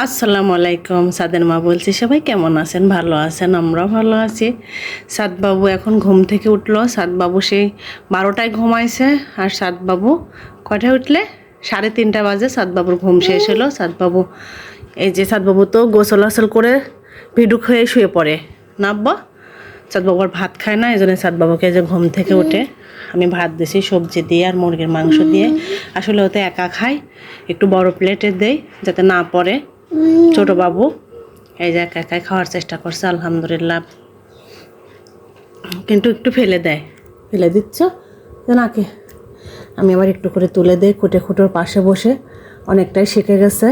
আসসালামু আলাইকুম। সাদের মা বলছি, সবাই কেমন আছেন? ভালো আছেন? আমরাও ভালো আছি। সাদবাবু এখন ঘুম থেকে উঠলো। সাদবাবু সেই 12টায় ঘুমাইছে। আর সাদবাবু কয়টায় উঠলে? 3:30 বাজে সাদবাবুর ঘুম শেষ হলো। সাদবাবু এই যে সাদবাবু তো গোসল আসল করে ভিডুক হয়ে শুয়ে পড়ে না আব্বা? সাদবাবুর ভাত খায় না, এই জন্য সাদবাবুকে যে ঘুম থেকে উঠে আমি ভাত দিছি সবজি দিয়ে আর মুরগির মাংস দিয়ে। আসলে ওতে একা খায়, একটু বড় প্লেটে দেই যাতে না পড়ে। ছোট বাবু এই যে একা একাই খাওয়ার চেষ্টা করছে, আলহামদুলিল্লাহ, কিন্তু একটু ফেলে দেয়। ফেলে দিচ্ছ নাকি? আমি আবার একটু করে তুলে দিই, খুঁটে খুঁটোর পাশে বসে অনেকটাই শিখে গেছে।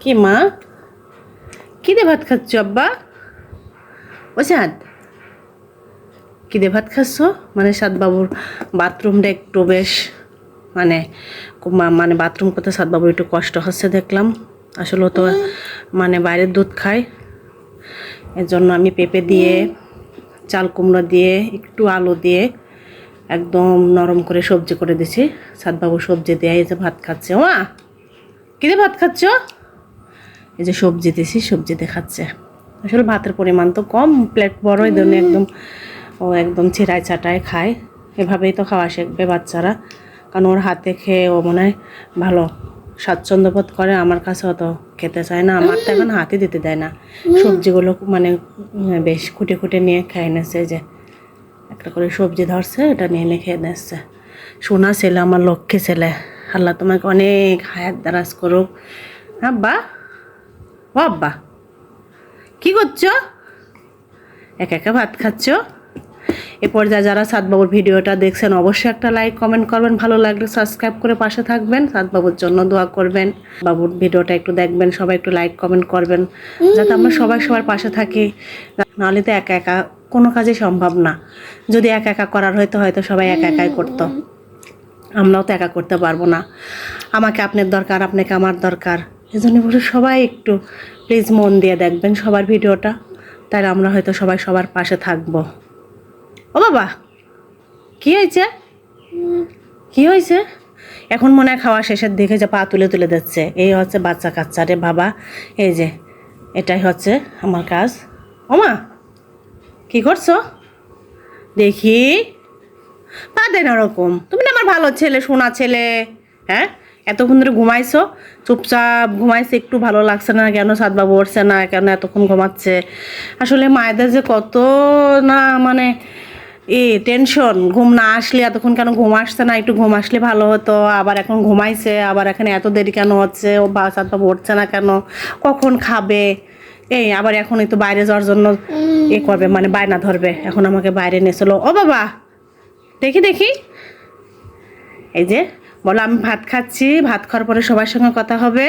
কি মা, কী দিয়ে ভাত খাচ্ছ আব্বা? ও সাদ, কী দিয়ে ভাত খাচ্ছ? মানে সাদবাবুর বাথরুমটা একটু বেশ মানে মানে বাথরুম করতে সাদবাবুর একটু কষ্ট হচ্ছে দেখলাম। আসলে তো মানে বাইরের দুধ খায়, এর জন্য আমি পেঁপে দিয়ে, চাল কুমড়ো দিয়ে, একটু আলু দিয়ে একদম নরম করে সবজি করে দিছি। সাদবাবু সবজি দিয়ে এই যে ভাত খাচ্ছে। মা, কী দিয়ে ভাত খাচ্ছ? এই যে সবজি দিছি, সবজি দিয়ে খাচ্ছে। আসলে ভাতের পরিমাণ তো কম, প্লেট বড়, এই জন্য একদম ও একদম ছিঁড়ায় ছাটায় খায়। এভাবেই তো খাওয়া শিখবে বাচ্চারা, কারণ ওর হাতে খেয়ে ও মনে হয় ভালো স্বাচ্ছন্দ্য বোধ করে। আমার কাছে অত খেতে চায় না, আমার তো এখন হাতই দিতে দেয় না। সবজিগুলো মানে বেশ খুঁটে খুঁটে নিয়ে খেয়ে নিচ্ছে, যে একটা করে সবজি ধরছে, এটা নিয়ে নিয়ে খেয়ে নিচ্ছে। সোনা ছেলে, আমার লক্ষ্মী ছেলে। আল্লাহ তোমাকে অনেক হায়াত দারাজ করুক। আব্বা, ও আব্বা, কী করছো? একা একা ভাত খাচ্ছ? এ পর্যায়ে যারা সাদবাবুর ভিডিওটা দেখছেন অবশ্যই একটা লাইক কমেন্ট করবেন, ভালো লাগলে সাবস্ক্রাইব করে পাশে থাকবেন, সাদবাবুর জন্য দোয়া করবেন। বাবুর ভিডিওটা একটু দেখবেন, সবাই একটু লাইক কমেন্ট করবেন, যাতে আমরা সবাই সবার পাশে থাকি। নাহলে তো একা একা কোনো কাজই সম্ভব না। যদি একা একা করার হয়তো সবাই একা একাই করতো, আমরাও তো একা করতে পারবো না। আমাকে আপনার দরকার, আপনাকে আমার দরকার। এই জন্য বলে সবাই একটু প্লিজ মন দিয়ে দেখবেন সবার ভিডিওটা, তাহলে আমরা হয়তো সবাই সবার পাশে থাকবো। ও বাবা, কী হয়েছে? কী হয়েছে? এখন মনে হয় খাওয়া শেষের দিকে যে পা তুলে তুলে দিচ্ছে। এই হচ্ছে বাচ্চা কাচ্চা রে বাবা। এই যে এটাই হচ্ছে আমার কাজ। ওমা, কী করছো দেখি? পা দেন ওরকম, তুমি না আমার ভালো ছেলে, সোনা ছেলে। হ্যাঁ, এতক্ষণ ধরে ঘুমাইছো, চুপচাপ ঘুমাইছে, একটু ভালো লাগছে না কেন? সাদবাবু উঠছে না কেন? এতক্ষণ ঘুমাচ্ছে। আসলে মায়েদের যে কত না মানে টেনশন, ঘুম না আসলে এতক্ষণ কেন ঘুম আসছে না, একটু ঘুম আসলে ভালো হতো। আবার এখন ঘুমাইছে, আবার এখানে এত দেরি কেন হচ্ছে? ও সাদবাবু উঠছে না কেন? কখন খাবে? আবার এখন একটু বাইরে যাওয়ার জন্য করবে, মানে বায়না ধরবে, এখন আমাকে বাইরে নিয়ে চলো। ও বাবা, দেখি দেখি, এই যে বলো আমি ভাত খাচ্ছি, ভাত খাওয়ার পরে সবার সঙ্গে কথা হবে।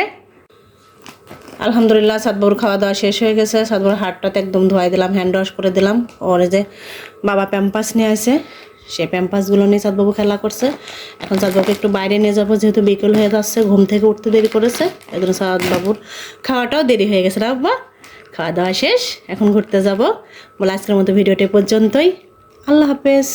আলহামদুলিল্লাহ, সাদবাবুর খাওয়া দাওয়া শেষ হয়ে গেছে। সাদবাবুর হাতটাতে একদম ধোয়াই দিলাম, হ্যান্ড ওয়াশ করে দিলাম। ওর যে বাবা প্যাম্পাস নিয়ে আসে, সেই প্যাম্পাসগুলো নিয়ে সাদবাবু খেলা করছে। এখন সাদবাবুকে একটু বাইরে নিয়ে যাবো, যেহেতু বিকেল হয়ে যাচ্ছে, ঘুম থেকে উঠতে দেরি করেছে, এই জন্য সাদবাবুর খাওয়াটাও দেরি হয়ে গেছে। না বাবা, খাওয়া দাওয়া শেষ, এখন ঘুরতে যাব। বলে আজকের মতো ভিডিওটি পর্যন্তই। আল্লাহ হাফেজ।